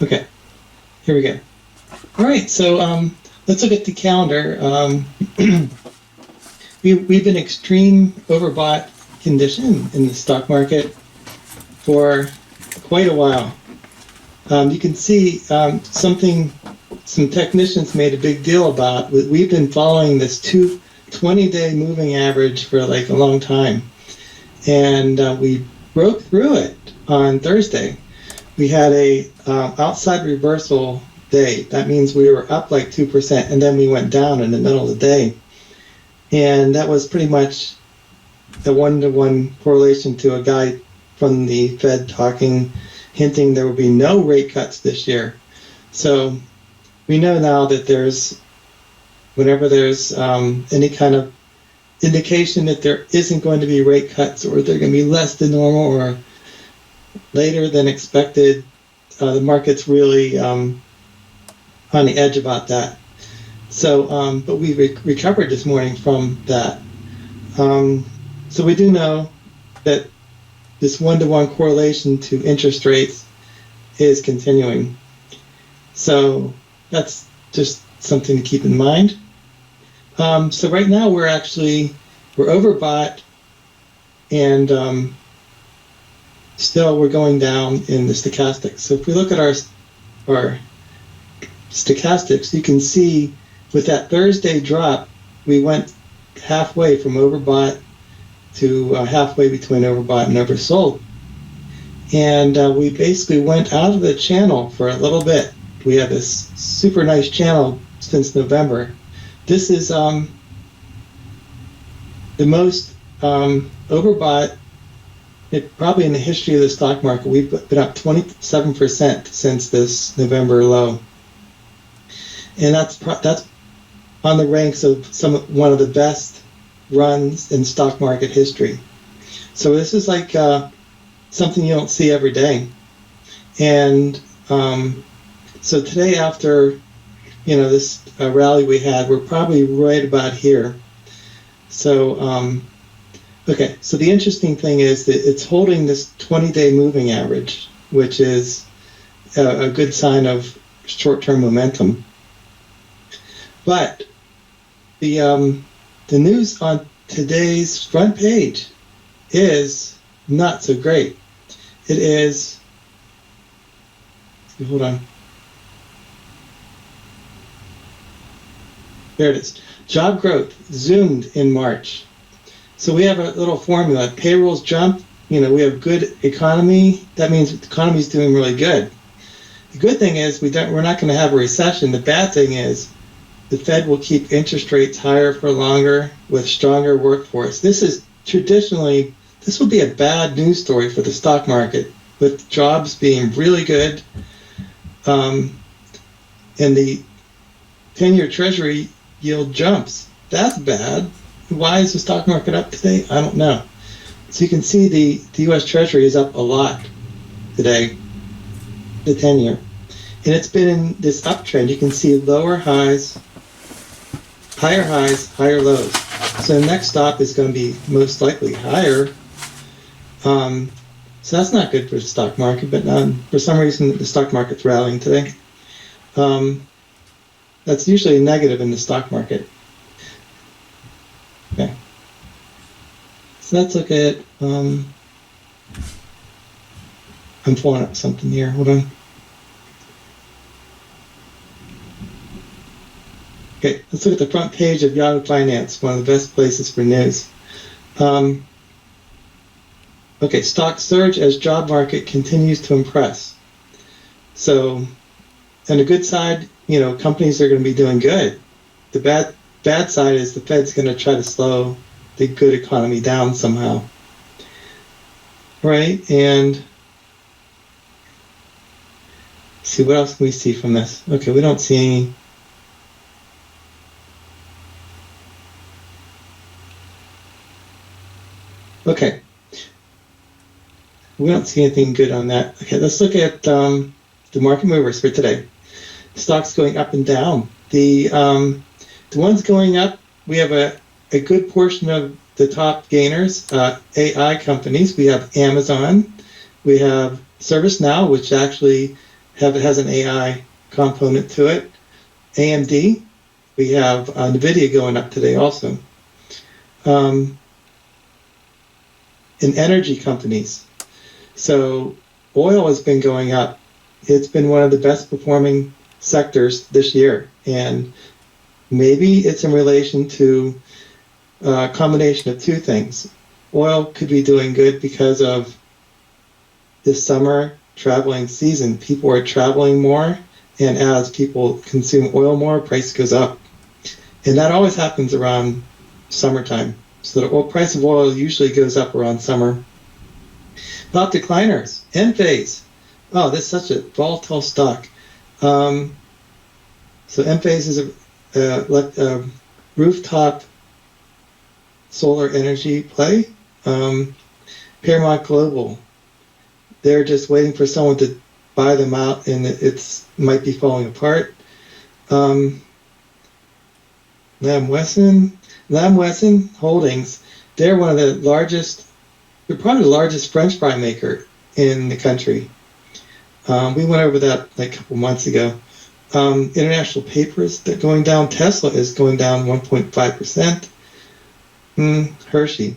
Okay, here we go. All right, so let's look at the calendar. We've been extreme overbought condition in the stock market for quite a while. You can see some technicians made a big deal about. We've been following this 20-day moving average for like a long time, and we broke through it on Thursday. We had a outside reversal day. That means we were up like 2%, and then we went down in the middle of the day. And that was pretty much a one-to-one correlation to a guy from the Fed hinting there will be no rate cuts this year. So we know now that whenever there's any kind of indication that there isn't going to be rate cuts, or they're going to be less than normal or later than expected, the market's really on the edge about that. So, but we recovered this morning from that. So we do know that this one-to-one correlation to interest rates is continuing. So that's just something to keep in mind. So right now we're overbought, and still we're going down in the stochastics. So if we look at our stochastics, you can see with that Thursday drop, we went halfway from overbought to halfway between overbought and oversold. And we basically went out of the channel for a little bit. We have this super nice channel since November. This is the most overbought probably in the history of the stock market. We've been up 27% since this November low. And that's on the ranks of one of the best runs in stock market history. So this is like something you don't see every day. And so today, after this rally we had, we're probably right about here. So okay, so the interesting thing is that it's holding this 20-day moving average, which is a good sign of short-term momentum. But the news on today's front page is not so great. It is, hold on. There it is. Job growth zoomed in March. So we have a little formula. Payrolls jump. We have good economy. That means the economy is doing really good. The good thing is we're not going to have a recession. The bad thing is the Fed will keep interest rates higher for longer with stronger workforce. This will be a bad news story for the stock market, with jobs being really good, and the 10-year Treasury yield jumps. That's bad. Why is the stock market up today? I don't know. So you can see the U.S. Treasury is up a lot today, the 10-year. And it's been in this uptrend. You can see lower highs, higher lows. So the next stop is going to be most likely higher. So that's not good for the stock market, but for some reason the stock market's rallying today. That's usually a negative in the stock market. Okay. So let's look at, I'm pulling up something here. Hold on. Okay, let's look at the front page of Yahoo Finance, one of the best places for news. Okay, stocks surge as job market continues to impress. So, on the good side, companies are going to be doing good. The bad side is the Fed's going to try to slow the good economy down somehow. Right, and see, what else can we see from this? Okay, we don't see any. Okay, we don't see anything good on that. Okay, let's look at the market movers for today. Stocks going up and down. The ones going up, we have a good portion of the top gainers, AI companies. We have Amazon, we have ServiceNow, which actually has an AI component to it. AMD, we have NVIDIA going up today also. In energy companies. So oil has been going up. It's been one of the best performing sectors this year. And maybe it's in relation to a combination of two things. Oil could be doing good because of this summer traveling season. People are traveling more, and as people consume oil more, price goes up. And that always happens around summertime. So the price of oil usually goes up around summer. About decliners, Enphase. Oh, this is such a volatile stock. So Enphase is a rooftop solar energy play. Paramount Global, they're just waiting for someone to buy them out, and it's might be falling apart. Lamb Wesson Holdings, they're one of the largest, they're probably the largest French fry maker in the country. We went over that like a couple months ago. International papers, they're going down. Tesla is going down 1.5%. Hershey.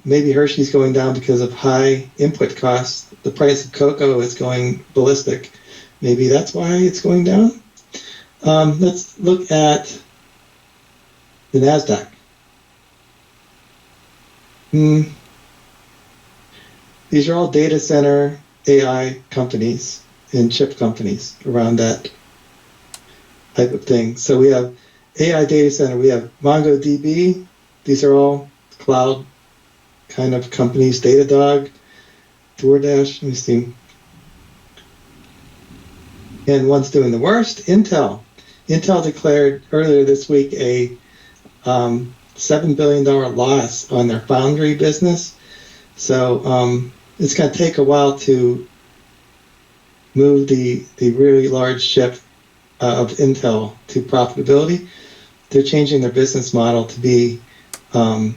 Maybe Hershey's going down because of high input costs. The price of cocoa is going ballistic. Maybe that's why it's going down. Let's look at the NASDAQ. These are all data center AI companies and chip companies around that type of thing. So we have AI data center, we have MongoDB. These are all cloud kind of companies. Datadog, DoorDash, let me see. And one's doing the worst, Intel. Intel declared earlier this week a $7 billion loss on their foundry business. So it's going to take a while to move the really large shift of Intel to profitability. They're changing their business model to be a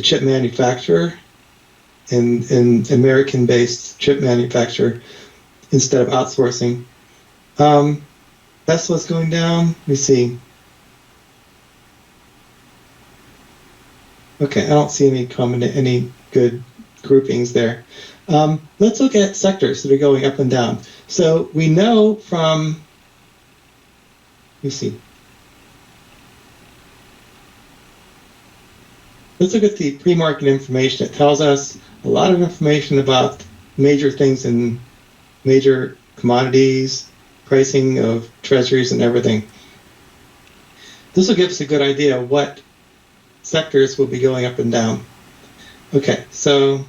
chip manufacturer and American-based chip manufacturer instead of outsourcing. Tesla's going down. Let me see. Okay, I don't see any good groupings there. Let's look at sectors that are going up and down. So we know from, let me see. Let's look at the pre-market information. It tells us a lot of information about major things in major commodities, pricing of treasuries and everything. This will give us a good idea of what sectors will be going up and down. Okay, so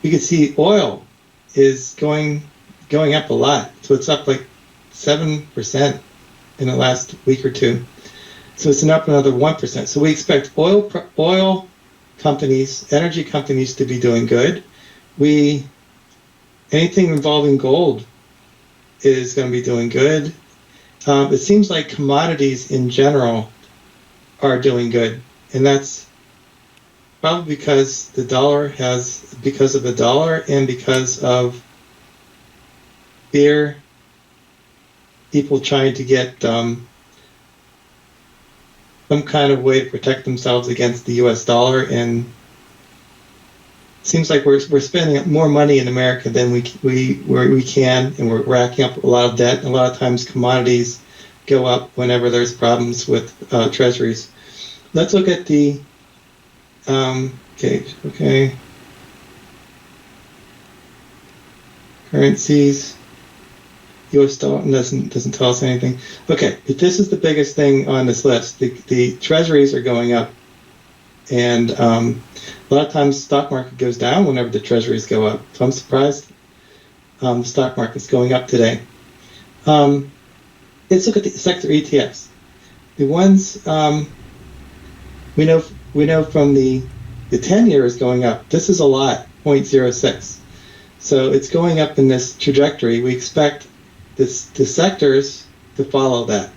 you can see oil is going up a lot. So it's up like 7% in the last week or two. So it's up another 1%. So we expect oil companies, energy companies to be doing good. Anything involving gold is going to be doing good. It seems like commodities in general are doing good, and that's probably because of the dollar and because of fear, people trying to get some kind of way to protect themselves against the U.S. dollar, and it seems like we're spending more money in America than we can, and we're racking up a lot of debt. And a lot of times commodities go up whenever there's problems with treasuries. Let's look at the currencies. U.S. dollar doesn't tell us anything. Okay, but this is the biggest thing on this list. The treasuries are going up, and a lot of times the stock market goes down whenever the treasuries go up. So I'm surprised the stock market's going up today. Let's look at the sector ETFs. The ones we know from the 10-year is going up. This is a lot, 0.06. So it's going up in this trajectory. We expect the sectors to follow that.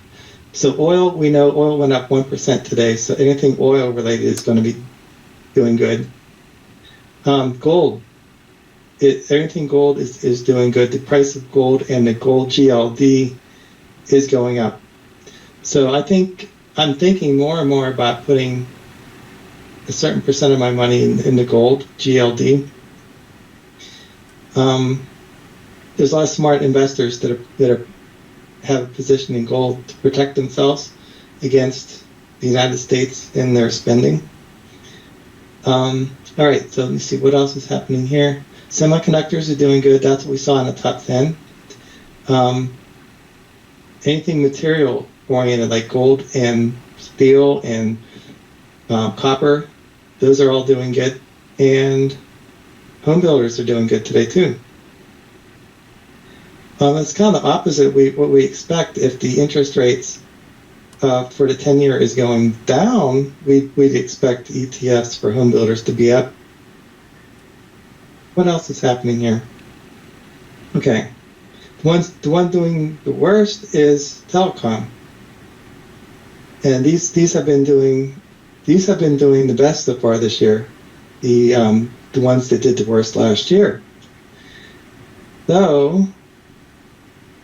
So oil, we know oil went up 1% today. So anything oil related is going to be doing good. Gold everything gold is doing good. The price of gold and the gold GLD is going up. So I'm thinking more and more about putting a certain percent of my money in the gold GLD. There's a lot of smart investors that have a position in gold to protect themselves against the United States in their spending. All right, so let me see what else is happening here. Semiconductors are doing good. That's what we saw in the top 10. Anything material oriented like gold and steel and copper, those are all doing good. And home builders are doing good today too. It's kind of the opposite of what we expect. If the interest rates for the 10-year is going down, we'd expect ETFs for home builders to be up. What else is happening here? Okay, the one doing the worst is telecom, and these have been doing the best so far this year. The ones that did the worst last year. So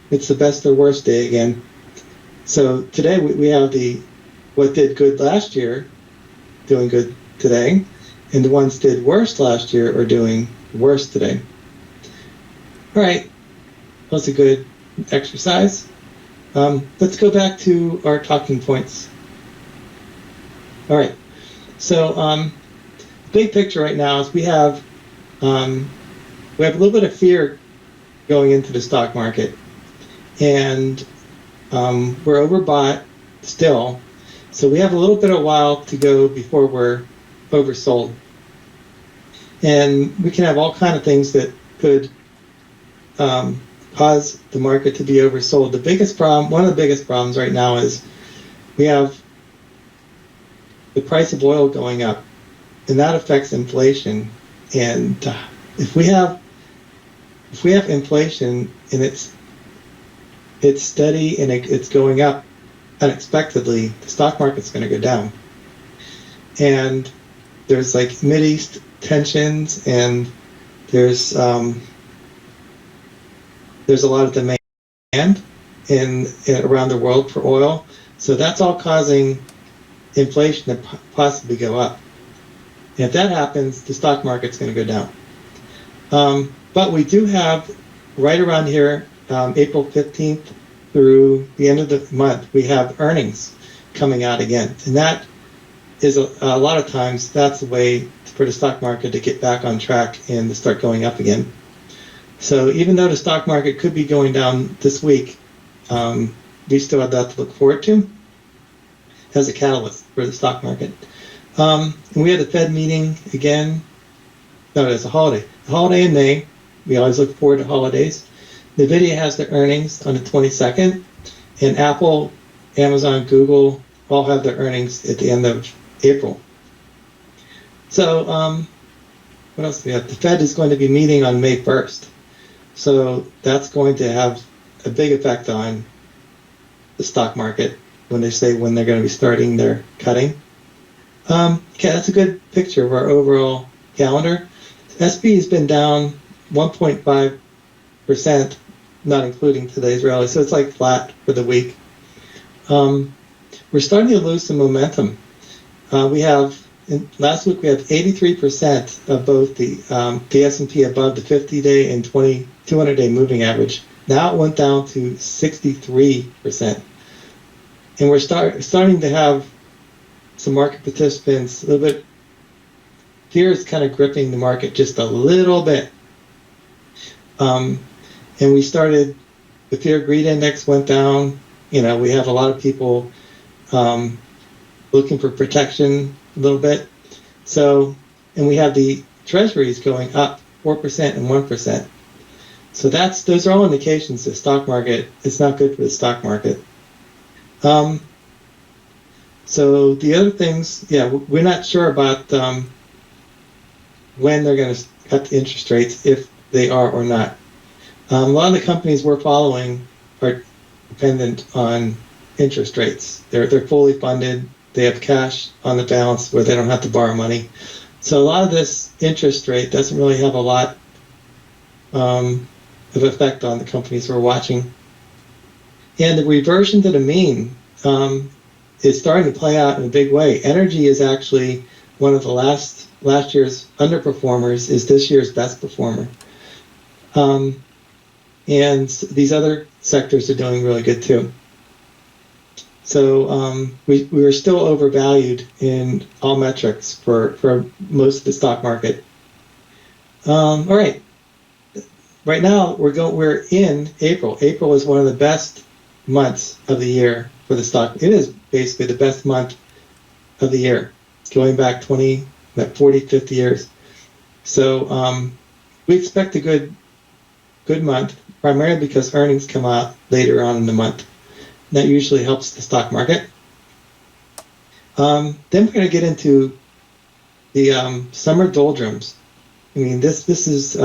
it's the best or worst day again. So today we have what did good last year doing good today, and the ones did worst last year are doing worse today. All right, that's a good exercise. Let's go back to our talking points. All right, so big picture right now is we have a little bit of fear going into the stock market, and we're overbought still, so we have a little bit of a while to go before we're oversold. And we can have all kinds of things that could cause the market to be oversold. One of the biggest problems right now is we have the price of oil going up, and that affects inflation. And if we have inflation and it's steady and it's going up unexpectedly, the stock market's going to go down. And there's like Mideast tensions, and there's a lot of demand in around the world for oil, so that's all causing inflation to possibly go up. And if that happens, the stock market's going to go down. But we do have right around here, April 15th through the end of the month, we have earnings coming out again, and that is a lot of times that's the way for the stock market to get back on track and to start going up again. So even though the stock market could be going down this week, we still have that to look forward to as a catalyst for the stock market. And we had the Fed meeting again. No, it's a holiday. The holiday in May. We always look forward to holidays. NVIDIA has their earnings on the 22nd, and Apple, Amazon, Google all have their earnings at the end of April. So what else do we have? The Fed is going to be meeting on May 1st. So that's going to have a big effect on the stock market when they say when they're going to be starting their cutting. Okay, that's a good picture of our overall calendar. SP has been down 1.5%, not including today's rally. So it's like flat for the week. We're starting to lose some momentum. Last week we had 83% of both the S&P above the 50-day and 200-day moving average. Now it went down to 63%. And we're starting to have some market participants a little bit, fear is kind of gripping the market just a little bit. And we started, the fear greed index went down. We have a lot of people looking for protection a little bit. So, and we have the treasuries going up 4% and 1%. So those are all indications the stock market, it's not good for the stock market. So the other things, we're not sure about when they're going to cut the interest rates, if they are or not. A lot of the companies we're following are dependent on interest rates. They're fully funded. They have cash on the balance where they don't have to borrow money. So a lot of this interest rate doesn't really have a lot of effect on the companies we're watching. And the reversion to the mean is starting to play out in a big way. Energy is actually one of the last year's underperformers, is this year's best performer. And these other sectors are doing really good too. So we were still overvalued in all metrics for most of the stock market. All right. Right now we're in April. April is one of the best months of the year for the stock. It is basically the best month of the year, going back 20, 40, 50 years. So we expect a good month, primarily because earnings come out later on in the month. That usually helps the stock market. Then we're going to get into the summer doldrums. I mean, this is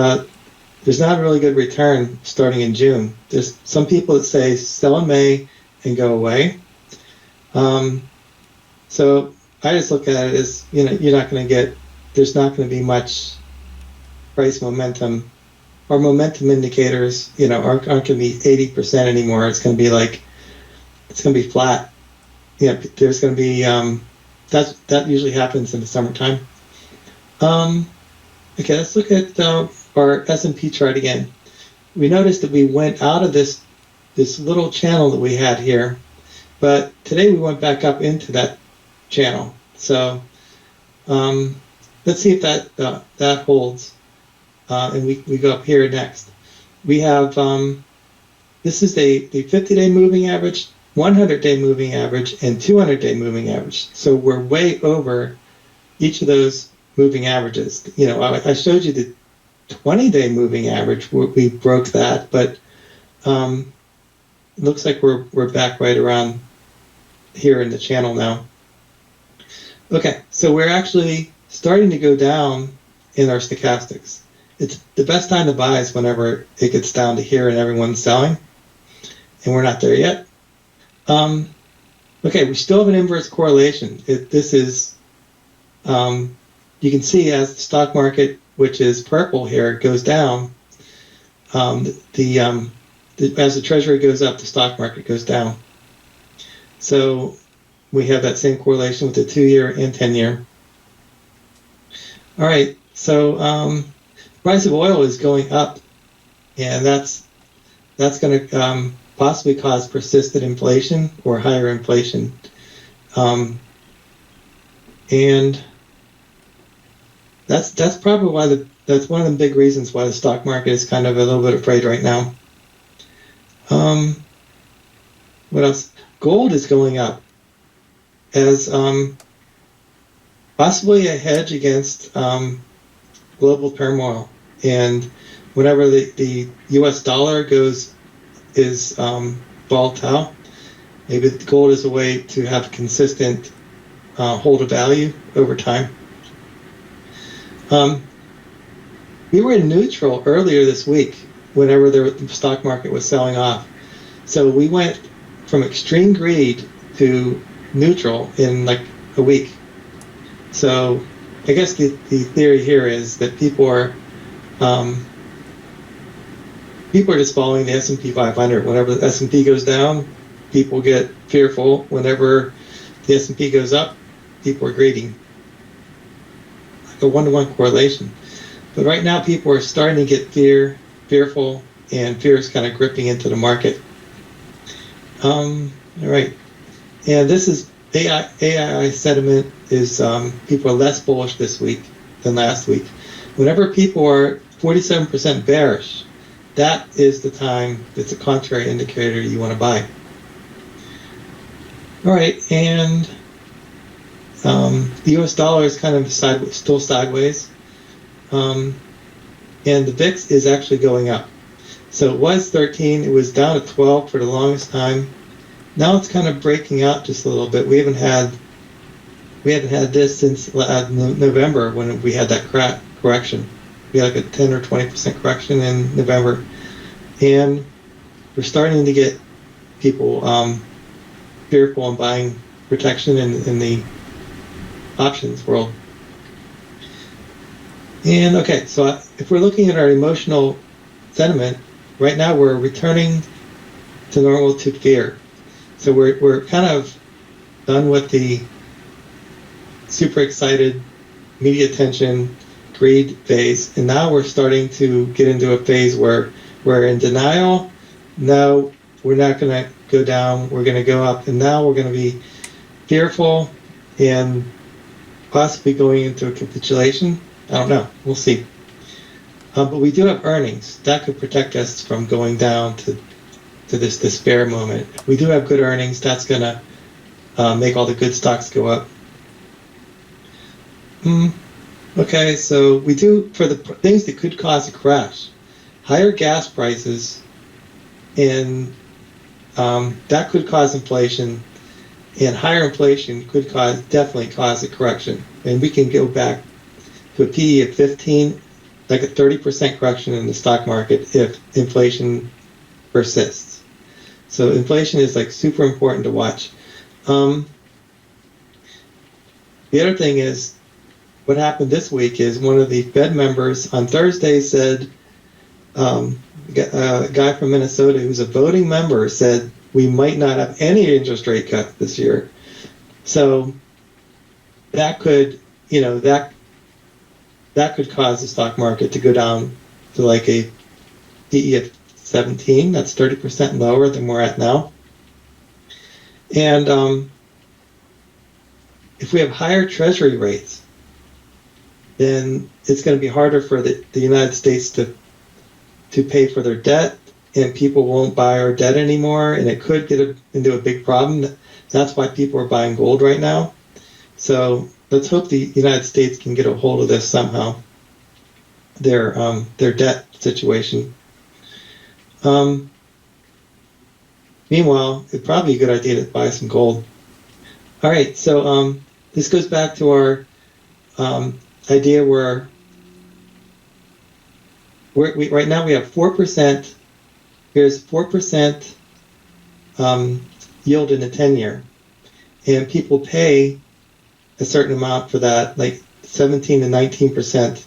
there's not a really good return starting in June. There's some people that say sell in May and go away. So I just look at it as, you're not going to get, there's not going to be much price momentum, or momentum indicators, aren't going to be 80% anymore. It's going to be like, it's going to be flat. There's going to be, that usually happens in the summertime. Okay, let's look at our S&P chart again. We noticed that we went out of this little channel that we had here, but today we went back up into that channel. So let's see if that holds, and we go up here next. We have this is the 50-day moving average, 100-day moving average, and 200-day moving average. So we're way over each of those moving averages. I showed you the 20-day moving average. We broke that, but it looks like we're back right around here in the channel now. Okay, so we're actually starting to go down in our stochastics. It's the best time to buy is whenever it gets down to here and everyone's selling, and we're not there yet. Okay, we still have an inverse correlation. This is you can see as the stock market, which is purple here, goes down, as the treasury goes up, the stock market goes down. So we have that same correlation with the 2-year and 10-year. All right, so price of oil is going up, and that's going to possibly cause persistent inflation or higher inflation, and that's probably why that's one of the big reasons why the stock market is kind of a little bit afraid right now. What else? Gold is going up as possibly a hedge against global turmoil, and whenever the U.S. dollar is volatile, maybe gold is a way to have consistent hold of value over time. We were in neutral earlier this week whenever the stock market was selling off. So we went from extreme greed to neutral in like a week. So I guess the theory here is that people are just following the S&P 500. Whenever the S&P goes down, people get fearful. Whenever the S&P goes up, people are greedy. Like a 1-to-1 correlation. But right now, people are starting to get fearful, and fear is kind of gripping into the market. All right, and this is AI sentiment is people are less bullish this week than last week. Whenever people are 47% bearish, that is the time that's a contrary indicator you want to buy. All right, and the US dollar is kind of still sideways. And the VIX is actually going up. So it was 13, it was down to 12 for the longest time. Now it's kind of breaking out just a little bit. We haven't had this since November when we had that correction. We had like a 10 or 20% correction in November. And we're starting to get people fearful and buying protection in the options world. And okay, so if we're looking at our emotional sentiment, right now we're returning to normal to fear. So we're kind of done with the super excited media attention greed phase, and now we're starting to get into a phase where we're in denial. No, we're not going to go down, we're going to go up, and now we're going to be fearful and possibly going into a capitulation. I don't know, we'll see. But we do have earnings that could protect us from going down to this despair moment. If we do have good earnings, that's going to make all the good stocks go up. Okay, so we do, for the things that could cause a crash, higher gas prices, and that could cause inflation, and higher inflation could definitely cause a correction. And we can go back to a PE of 15, like a 30% correction in the stock market if inflation persists. So inflation is like super important to watch. The other thing is, what happened this week is one of the Fed members on Thursday said, a guy from Minnesota who's a voting member said we might not have any interest rate cut this year. So that could, that could cause the stock market to go down to like a PE of 17. That's 30% lower than we're at now. And if we have higher treasury rates, then it's going to be harder for the United States to pay for their debt, and people won't buy our debt anymore, and it could get into a big problem. That's why people are buying gold right now. So let's hope the United States can get a hold of this somehow, their debt situation. Meanwhile, it'd probably be a good idea to buy some gold. All right, so this goes back to our idea where right now we have 4%. Here's 4% yield in the 10-year, and people pay a certain amount for that, like 17 to 19%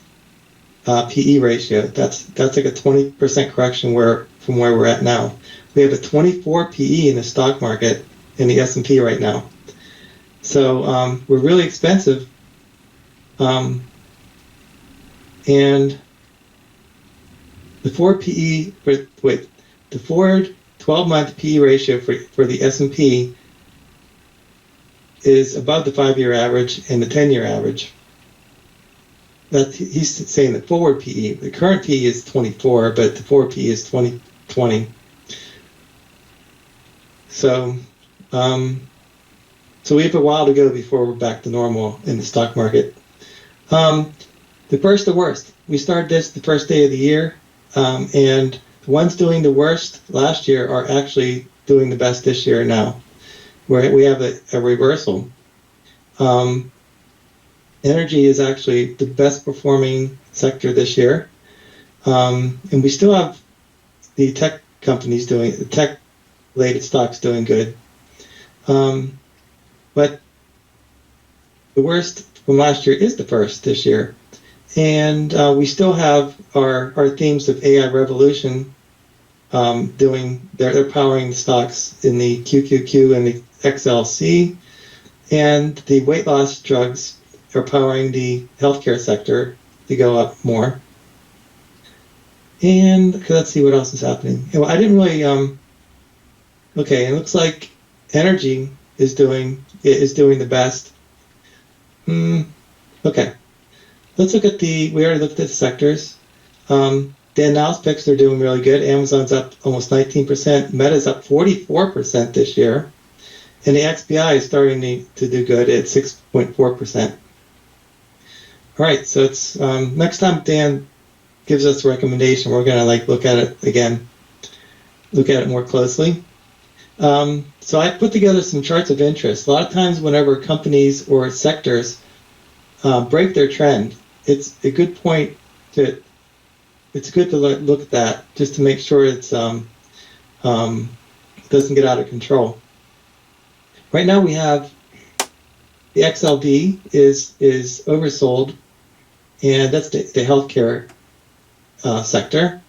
PE ratio. That's like a 20% correction from where we're at now. We have a 24 PE in the stock market in the S&P right now. So we're really expensive. And the forward 12-month PE ratio for the S&P is above the 5-year average and the 10-year average. He's saying the forward PE. The current PE is 24, but the forward PE is 20. So we have a while to go before we're back to normal in the stock market. The first to worst. We started this the first day of the year, and the ones doing the worst last year are actually doing the best this year now, where we have a reversal. Energy is actually the best performing sector this year, and we still have the tech companies the tech-related stocks doing good. But the worst from last year is the first this year. And we still have our themes of AI revolution they're powering the stocks in the QQQ and the XLC, and the weight loss drugs are powering the healthcare sector to go up more. And let's see what else is happening. Well, I didn't really okay, it looks like energy is doing the best. Okay. Let's look at we already looked at the sectors. The announced picks are doing really good. Amazon's up almost 19%. Meta's up 44% this year. And the XBI is starting to do good at 6.4%. All right, so it's next time Dan gives us a recommendation, we're going to look at it again, look at it more closely. So I put together some charts of interest. A lot of times whenever companies or sectors break their trend, it's a good point it's good to look at that just to make sure it doesn't get out of control. Right now we have the XLV is oversold, and that's the healthcare sector.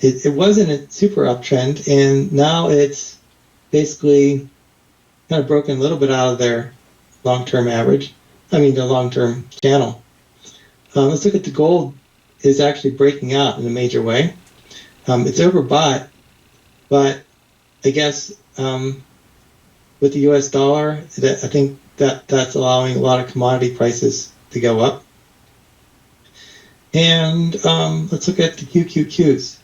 it wasn't a super uptrend, and now it's basically kind of broken a little bit out of their long-term average. I mean, the long-term channel. Let's look at the gold is actually breaking out in a major way. It's overbought, but I guess with the U.S. dollar, I think that's allowing a lot of commodity prices to go up. And let's look at the QQQs.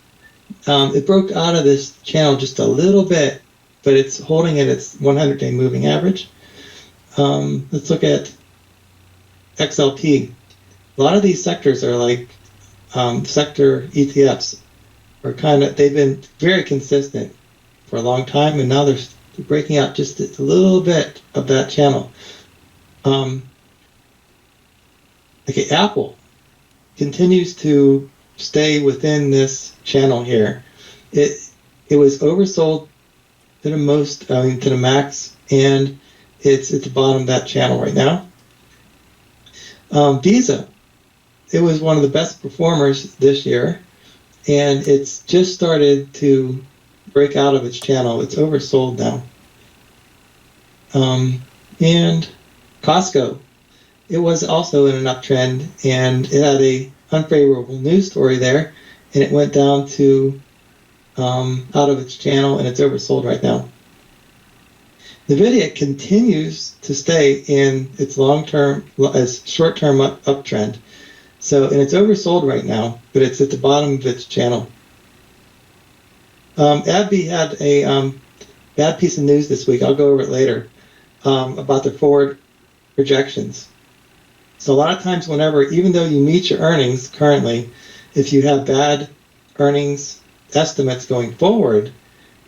It broke out of this channel just a little bit, but it's holding at its 100-day moving average. Let's look at XLP. A lot of these sectors are like sector ETFs. They've been very consistent for a long time, and now they're breaking out just a little bit of that channel. Okay, Apple continues to stay within this channel here. It was oversold to the max, and it's at the bottom of that channel right now. Visa, it was one of the best performers this year, and it's just started to break out of its channel. It's oversold now. And Costco, it was also in an uptrend, and it had a unfavorable news story there, and it went down to out of its channel, and it's oversold right now. NVIDIA continues to stay in its short-term uptrend. So, and it's oversold right now, but it's at the bottom of its channel. AbbVie had a bad piece of news this week. I'll go over it later about their forward projections. So a lot of times even though you meet your earnings currently, if you have bad earnings estimates going forward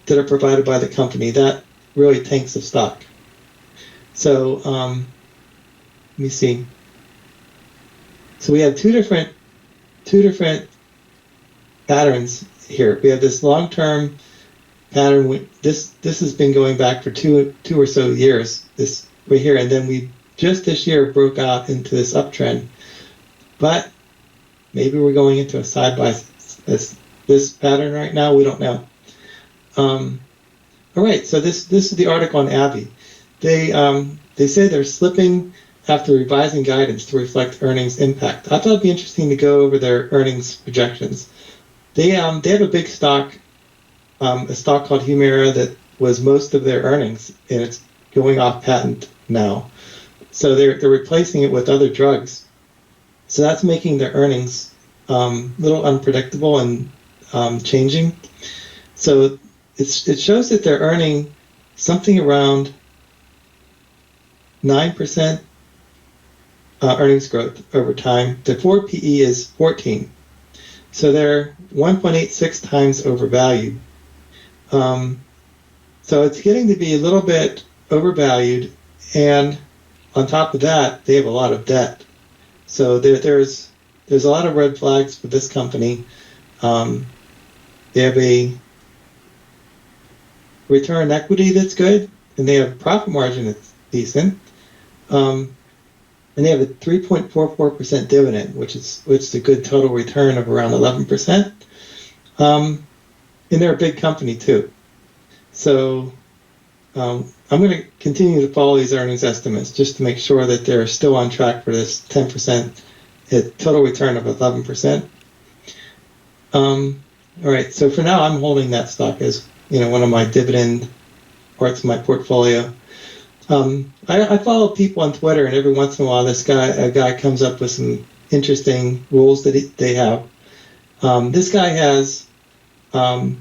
that are provided by the company, that really tanks the stock. So let me see. So we have two different patterns here. We have this long-term pattern. This has been going back for two or so years. This right here, and then we just this year broke out into this uptrend. But maybe we're going into a this pattern right now. We don't know. All right. So this is the article on AbbVie. They say they're slipping after revising guidance to reflect earnings impact. I thought it'd be interesting to go over their earnings projections. They have a big stock, a stock called Humira that was most of their earnings, and it's going off patent now. So they're replacing it with other drugs. So that's making their earnings a little unpredictable and changing. So it shows that they're earning something around 9% earnings growth over time. The forward PE is 14. So they're 1.86 times overvalued. So it's getting to be a little bit overvalued, and on top of that, they have a lot of debt. So there's a lot of red flags for this company. They have a return on equity that's good, and they have a profit margin that's decent. And they have a 3.44% dividend, which is a good total return of around 11%. And they're a big company too. So I'm going to continue to follow these earnings estimates just to make sure that they're still on track for this 10% total return of 11%. All right, so for now, I'm holding that stock as one of my dividend parts of my portfolio. I follow people on Twitter, and every once in a while, a guy comes up with some interesting rules that they have. This guy has the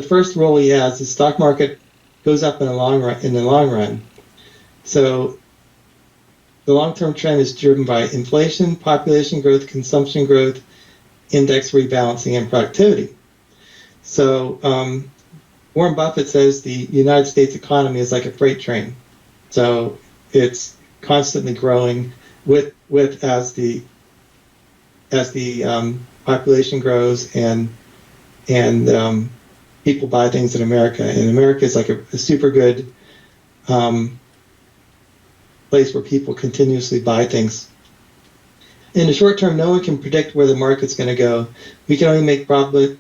first rule he has: the stock market goes up in the long run. So the long-term trend is driven by inflation, population growth, consumption growth, index rebalancing, and productivity. So Warren Buffett says the United States economy is like a freight train. So it's constantly growing with as the population grows and people buy things in America. And America is like a super good place where people continuously buy things. In the short term, no one can predict where the market's going to go. We can only make probabilistic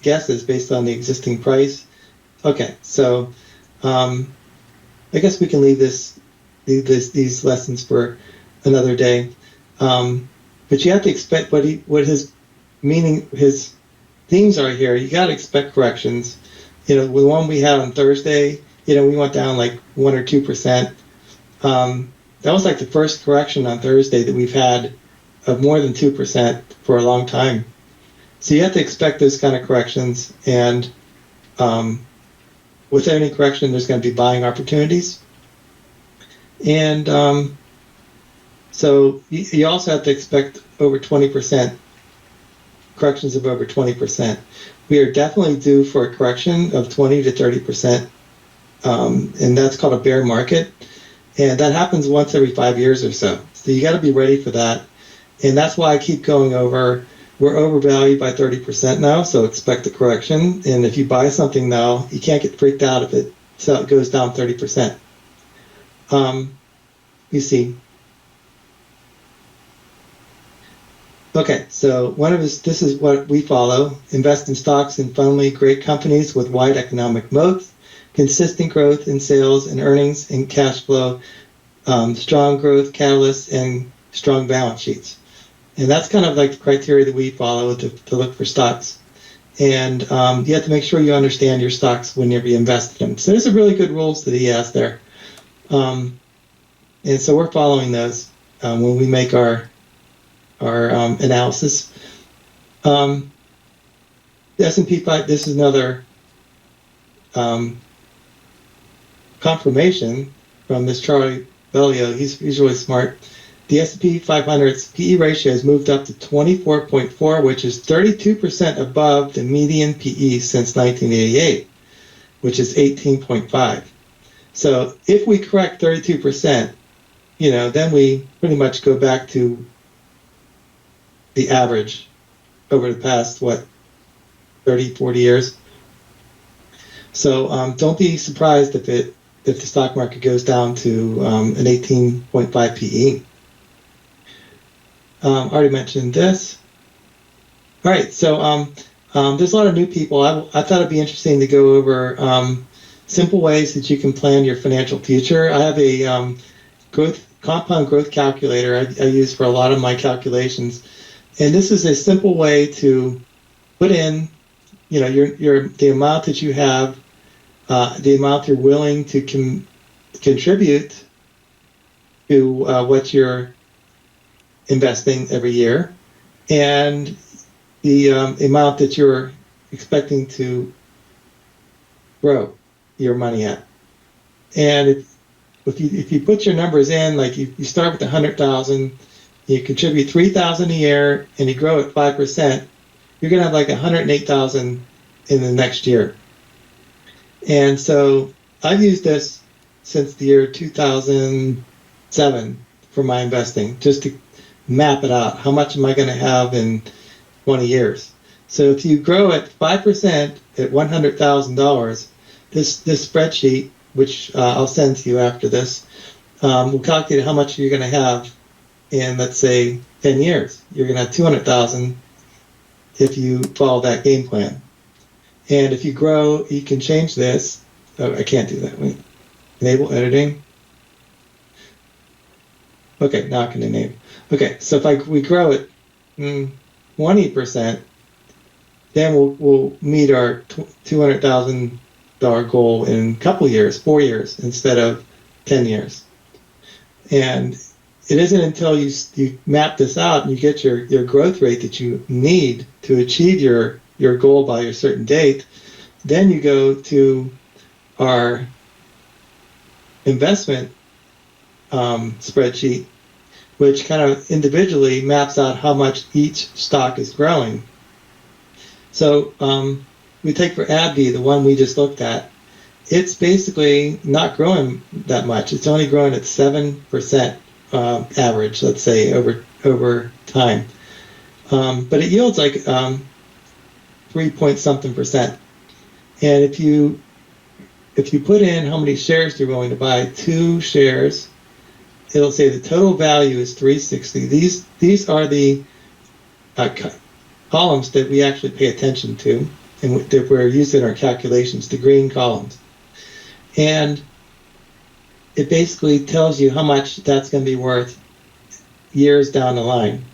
guesses based on the existing price. Okay, so I guess we can leave these lessons for another day. But you have to expect what his meaning, his themes are here. You got to expect corrections. The one we had on Thursday, we went down like 1 or 2%. That was like the first correction on Thursday that we've had of more than 2% for a long time. So you have to expect those kind of corrections, and with any correction, there's going to be buying opportunities. And so you also have to expect over 20%, corrections of over 20%. We are definitely due for a correction of 20 to 30%, and that's called a bear market. And that happens once every 5 years or so. So you got to be ready for that. And that's why I keep going over, we're overvalued by 30% now, so expect a correction. And if you buy something now, you can't get freaked out if it goes down 30%. You see. Okay, so this is what we follow. Invest in stocks and fundamentally great companies with wide economic moats, consistent growth in sales and earnings and cash flow, strong growth catalysts, and strong balance sheets. And that's kind of like the criteria that we follow to look for stocks. And you have to make sure you understand your stocks whenever you invest in them. So there's some really good rules that he has there. And so we're following those when we make our analysis. The S&P 5, this is another confirmation from this Charlie Bellio. He's really smart. The S&P 500's PE ratio has moved up to 24.4, which is 32% above the median PE since 1988, which is 18.5. So if we correct 32%, then we pretty much go back to the average over the past, 30, 40 years. So don't be surprised if the stock market goes down to an 18.5 PE. Already mentioned this. All right, so there's a lot of new people. I thought it'd be interesting to go over simple ways that you can plan your financial future. I have a compound growth calculator I use for a lot of my calculations, and this is a simple way to put in, the amount that you have, the amount you're willing to contribute to what you're investing every year, and the amount that you're expecting to grow your money at. And if you put your numbers in, like you start with 100,000, you contribute 3,000 a year, and you grow at 5%, you're going to have like 108,000 in the next year. And so I've used this since the year 2007 for my investing, just to map it out. How much am I going to have in 20 years? So if you grow at 5% at $100,000, this spreadsheet, which I'll send to you after this, will calculate how much you're going to have in, let's say, 10 years. You're going to have 200,000 if you follow that game plan. And if you grow, you can change this. Oh, I can't do that. Wait. Enable editing. Okay, now I can enable. Okay, so if we grow at 20%, then we'll meet our $200,000 goal in a couple years, 4 years, instead of 10 years. And it isn't until you map this out and you get your growth rate that you need to achieve your goal by a certain date, then you go to our investment spreadsheet, which kind of individually maps out how much each stock is growing. So we take for AbbVie, the one we just looked at, it's basically not growing that much. It's only growing at 7% average, let's say, over time. But it yields like 3-point-something%. And if you put in how many shares you're willing to buy, 2 shares it'll say the total value is 360. These are the columns that we actually pay attention to and that we're using in our calculations, the green columns. And it basically tells you how much that's going to be worth years down the line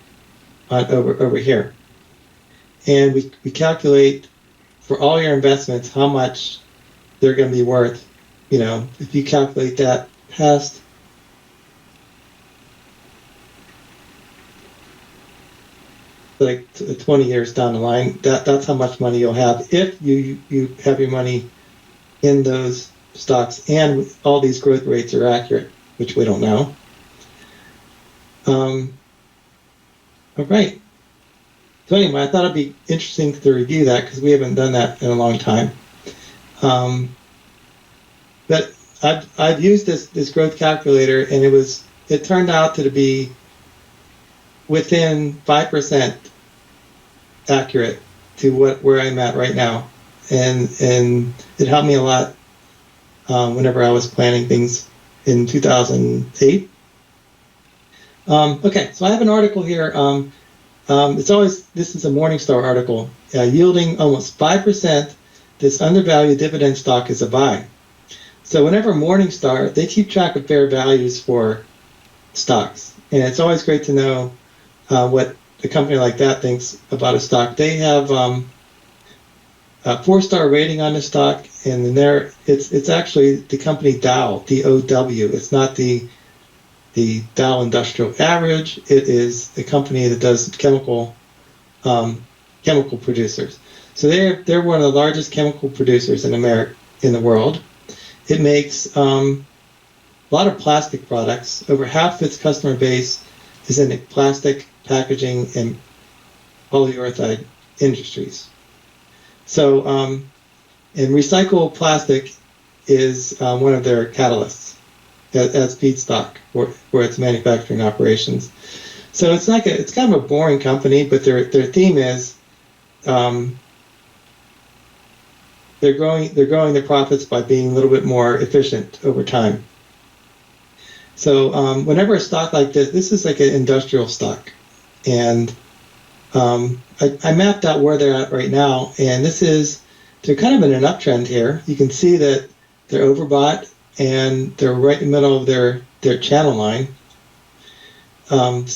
over here. And we calculate for all your investments how much they're going to be worth. You know, if you calculate that past like 20 years down the line, that's how much money you'll have if you have your money in those stocks and all these growth rates are accurate, which we don't know. All right. So anyway, I thought it'd be interesting to review that because we haven't done that in a long time. But I've used this growth calculator, and it turned out to be within 5% accurate to where I'm at right now, and it helped me a lot whenever I was planning things in 2008. Okay, so I have an article here. This is a Morningstar article, yielding almost 5%. This undervalued dividend stock is a buy. So whenever Morningstar, they keep track of fair values for stocks, and it's always great to know what a company like that thinks about a stock. They have a 4-star rating on the stock, and it's actually the company Dow, D-O-W. It's not the Dow Industrial Average. It is the company that does chemical producers. So they're one of the largest chemical producers in the world. It makes a lot of plastic products. Over half its customer base is in the plastic, packaging, and polyurethane industries. So, and recycled plastic is one of their catalysts as feedstock for its manufacturing operations. So it's kind of a boring company, but their theme is they're growing their profits by being a little bit more efficient over time. So whenever a stock like this is like an industrial stock, and I mapped out where they're at right now, and they're kind of in an uptrend here. You can see that they're overbought, and they're right in the middle of their channel line. And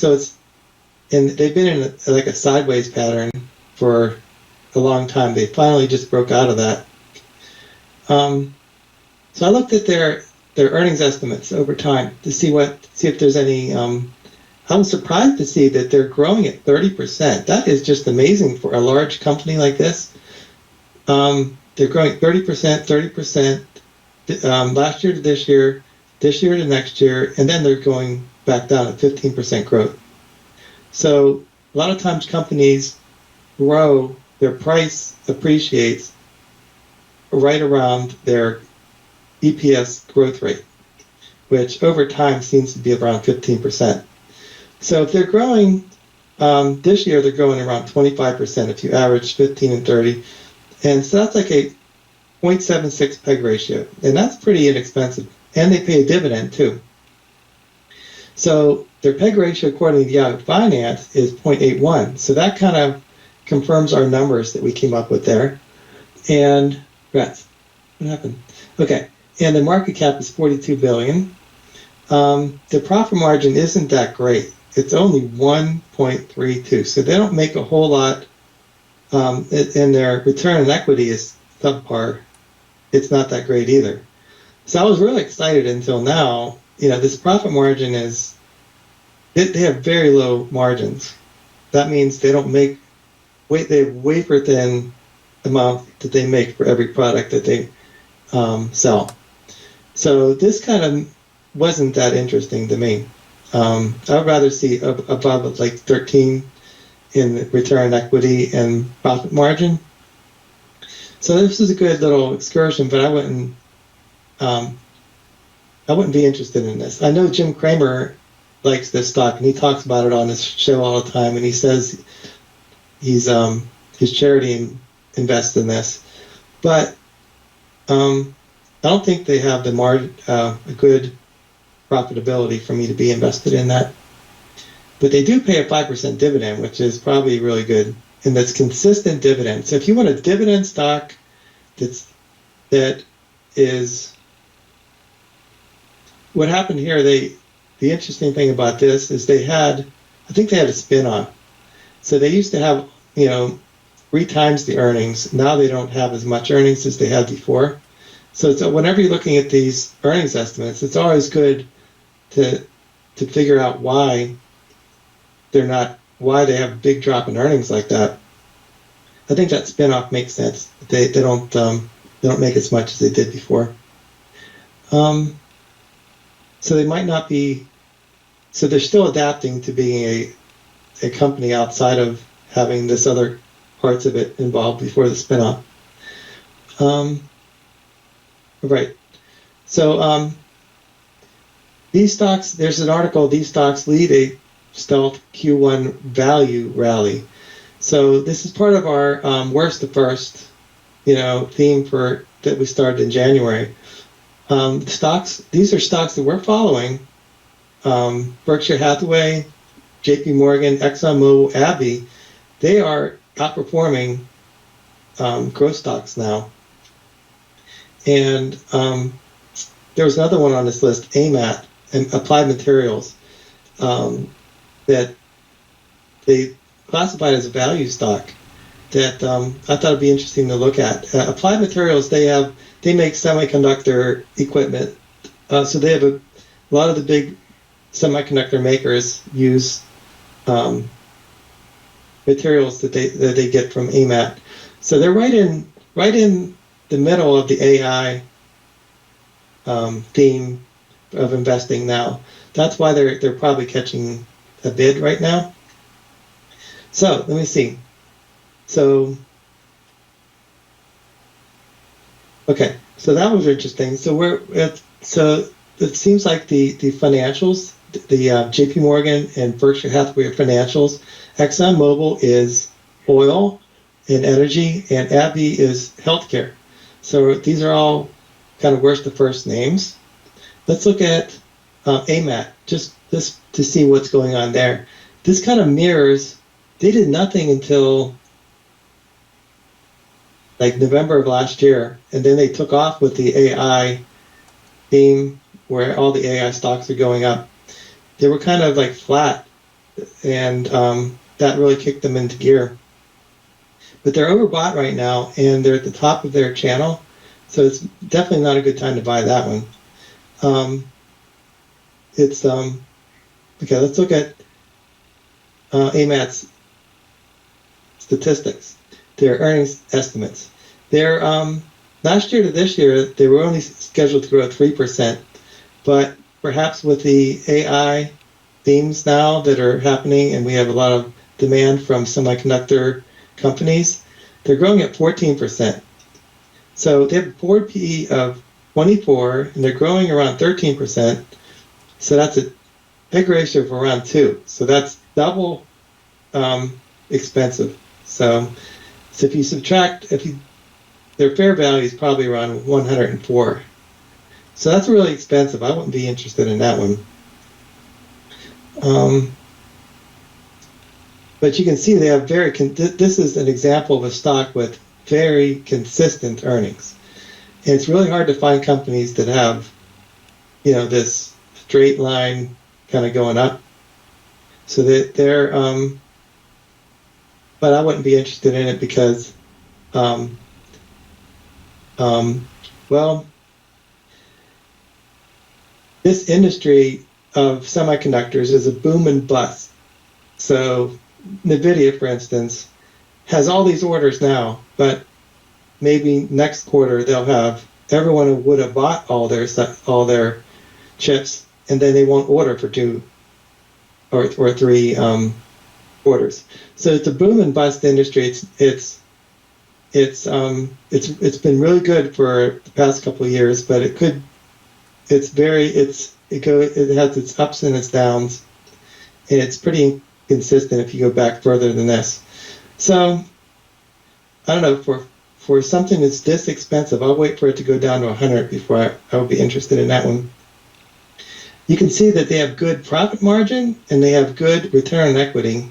they've been in a sideways pattern for a long time. They finally just broke out of that. So I looked at their earnings estimates over time to see if there's any. I was surprised to see that they're growing at 30%. That is just amazing for a large company like this. They're growing 30%, last year to this year to next year, and then they're going back down at 15% growth. So a lot of times companies grow, their price appreciates right around their EPS growth rate, which over time seems to be around 15%. So if they're growing, this year they're growing around 25% if you average 15 and 30. And so that's like a 0.76 PEG ratio, and that's pretty inexpensive. And they pay a dividend too. So their PEG ratio, according to Yahoo Finance, is 0.81. So that kind of confirms our numbers that we came up with there. And what happened? Okay, and the market cap is 42 billion. The profit margin isn't that great. It's only 1.32. So they don't make a whole lot. And their return on equity is subpar. It's not that great either. So I was really excited until now. This profit margin they have very low margins. That means they don't make, they have wafer thin amount that they make for every product that they sell. So this kind of wasn't that interesting to me. I would rather see above like 13 in return on equity and profit margin. So this is a good little excursion, but I wouldn't be interested in this. I know Jim Cramer likes this stock, and he talks about it on his show all the time, and he says his charity invests in this. But I don't think they have a good profitability for me to be invested in that. But they do pay a 5% dividend, which is probably really good, and that's consistent dividend. So if you want a dividend stock that is what happened here, the interesting thing about this is I think they had a spin-off. So they used to have, 3 times the earnings. Now they don't have as much earnings as they had before. So whenever you're looking at these earnings estimates, it's always good to figure out why they have a big drop in earnings like that. I think that spin-off makes sense. They don't make as much as they did before. So they might not be. So they're still adapting to being a company outside of having this other parts of it involved before the spin-off. Right. So these stocks. There's an article. These stocks lead a stealth Q1 value rally. So this is part of our worst to first, theme that we started in January. Stocks. These are stocks that we're following. Berkshire Hathaway, J.P. Morgan, ExxonMobil, AbbVie. They are outperforming growth stocks now. And there was another one on this list, AMAT, and Applied Materials, that they classified as a value stock that I thought would be interesting to look at. Applied Materials, they make semiconductor equipment. So they have a lot of the big semiconductor makers use materials that they get from AMAT. So they're right in the middle of the AI theme of investing now. That's why they're probably catching a bid right now. So let me see. So okay, so that was interesting. So it seems like the financials, the J.P. Morgan and Berkshire Hathaway are financials. ExxonMobil is oil and energy, and AbbVie is healthcare. So these are all kind of worst to first names. Let's look at AMAT, just to see what's going on there. This kind of mirrors, they did nothing until like November of last year, and then they took off with the AI theme where all the AI stocks are going up. They were kind of like flat, and that really kicked them into gear. But they're overbought right now, and they're at the top of their channel, so it's definitely not a good time to buy that one. Okay, let's look at AMAT's statistics, their earnings estimates. They're last year to this year, they were only scheduled to grow 3%, but perhaps with the AI themes now that are happening, and we have a lot of demand from semiconductor companies, they're growing at 14%. So they have a forward PE of 24, and they're growing around 13%. So that's a big ratio of around 2. So that's double expensive. So if you subtract, their fair value is probably around 104. So that's really expensive. I wouldn't be interested in that one. But you can see they have this is an example of a stock with very consistent earnings. And it's really hard to find companies that have, this straight line kind of going up. So that they're, but I wouldn't be interested in it because, this industry of semiconductors is a boom and bust. So NVIDIA, for instance, has all these orders now, but maybe next quarter they'll have everyone who would have bought all their chips, and then they won't order for 2 or 3 orders. So it's a boom and bust industry. It's been really good for the past couple of years, but it has its ups and its downs, and it's pretty consistent if you go back further than this. So I don't know, for something that's this expensive, I'll wait for it to go down to 100 before I would be interested in that one. You can see that they have good profit margin and they have good return on equity.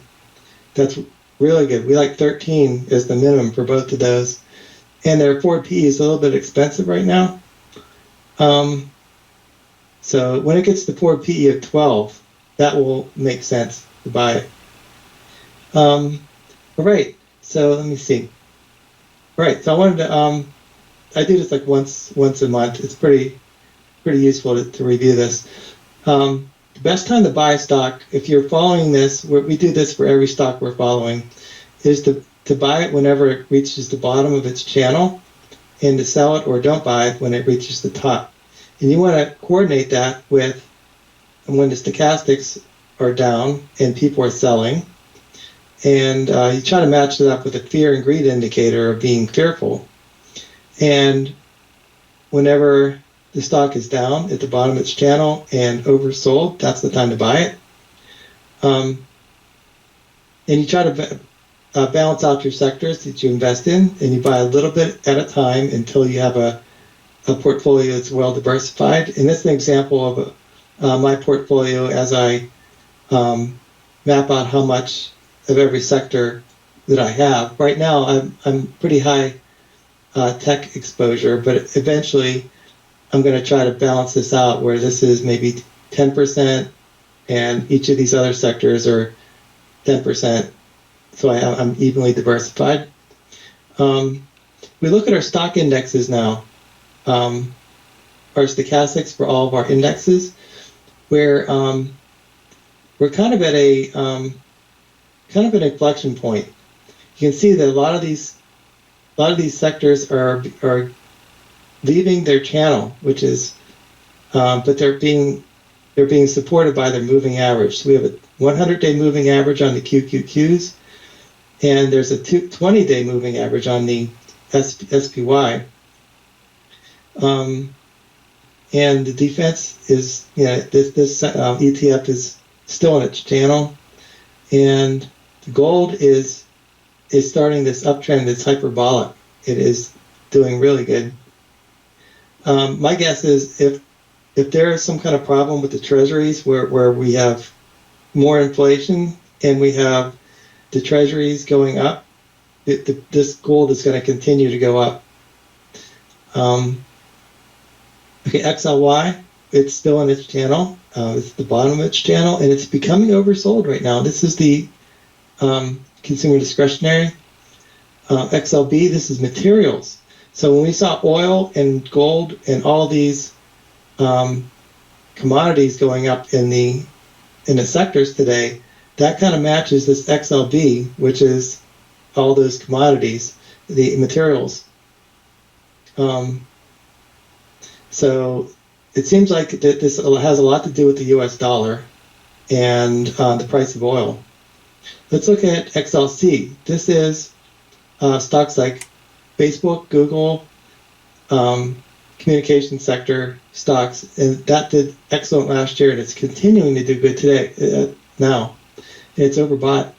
That's really good. We like 13 as the minimum for both of those. And their forward PE is a little bit expensive right now. So when it gets to forward PE of 12, that will make sense to buy it. All right, so let me see. All right, so I wanted to, I do this like once a month. It's pretty useful to review this. The best time to buy stock, if you're following this, we do this for every stock we're following, is to buy it whenever it reaches the bottom of its channel, and to sell it or don't buy it when it reaches the top. And you want to coordinate that with when the stochastics are down and people are selling. And you try to match it up with a fear and greed indicator of being fearful. And whenever the stock is down at the bottom of its channel and oversold, that's the time to buy it. And you try to balance out your sectors that you invest in, and you buy a little bit at a time until you have a portfolio that's well diversified. And this is an example of my portfolio as I map out how much of every sector that I have. Right now, I'm pretty high tech exposure, but eventually I'm going to try to balance this out where this is maybe 10% and each of these other sectors are 10%. So I'm evenly diversified. We look at our stock indexes now, our stochastics for all of our indexes, where we're kind of at an inflection point. You can see that a lot of these sectors are leaving their channel, which is, but they're being supported by their moving average. So we have a 100-day moving average on the QQQs, and there's a 20-day moving average on the SPY. And the defense is, this ETF is still in its channel, and the gold is starting this uptrend that's hyperbolic. It is doing really good. My guess is if there is some kind of problem with the treasuries where we have more inflation and we have the treasuries going up, this gold is going to continue to go up. Okay, XLY, it's still in its channel. It's the bottom of its channel, and it's becoming oversold right now. This is the consumer discretionary. XLB, this is materials. So when we saw oil and gold and all these commodities going up in the sectors today, that kind of matches this XLB, which is all those commodities, the materials. So it seems like that this has a lot to do with the U.S. dollar and the price of oil. Let's look at XLC. This is stocks like Facebook, Google, communication sector stocks, and that did excellent last year, and it's continuing to do good today now. It's overbought.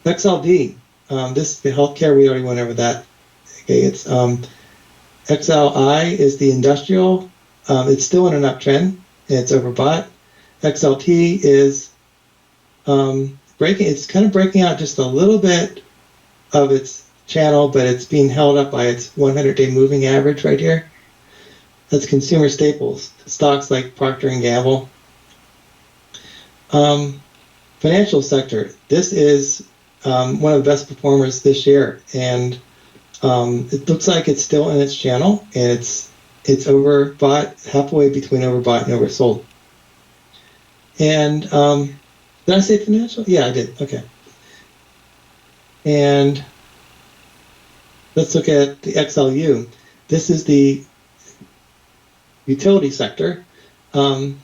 XLD, this is the healthcare. We already went over that. Okay, it's XLI is the industrial. It's still in an uptrend, and it's overbought. XLT is breaking. It's kind of breaking out just a little bit of its channel, but it's being held up by its 100-day moving average right here. That's consumer staples, stocks like Procter and Gamble. Financial sector. This is one of the best performers this year, and it looks like it's still in its channel, and it's overbought, halfway between overbought and oversold. And did I say financial? Yeah, I did. Okay. And let's look at the XLU. This is the utility sector ETF,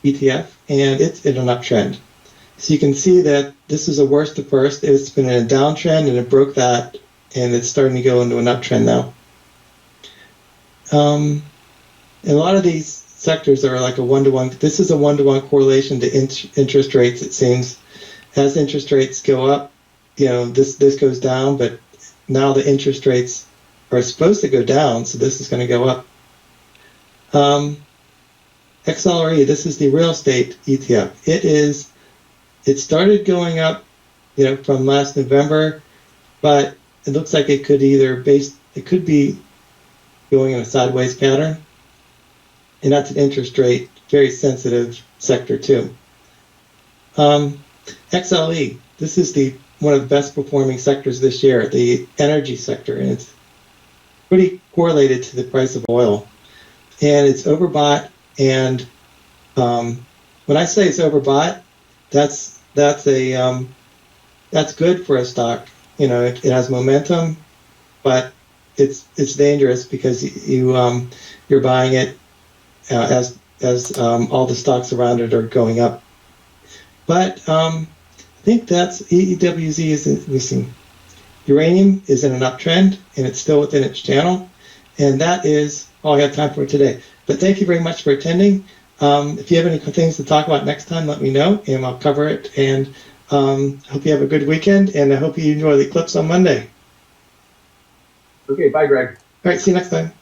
and it's in an uptrend. So you can see that this is a worst to first. It's been in a downtrend, and it broke that, and it's starting to go into an uptrend now. And a lot of these sectors are like a one-to-one. This is a one-to-one correlation to interest rates, it seems. As interest rates go up, this goes down, but now the interest rates are supposed to go down, so this is going to go up. XLRE, this is the real estate ETF. It started going up, from last November, but it looks like it could it could be going in a sideways pattern. And that's an interest rate, very sensitive sector too. XLE, this is one of the best performing sectors this year, the energy sector, and it's pretty correlated to the price of oil. And it's overbought, and when I say it's overbought, that's good for a stock. It has momentum, but it's dangerous because you're buying it as all the stocks around it are going up. But I think that's EWZ is missing. Uranium is in an uptrend, and it's still within its channel. And that is all I have time for today. But thank you very much for attending. If you have any things to talk about next time, let me know, and I'll cover it. And hope you have a good weekend, and I hope you enjoy the eclipse on Monday. Okay, bye, Greg. All right, see you next time.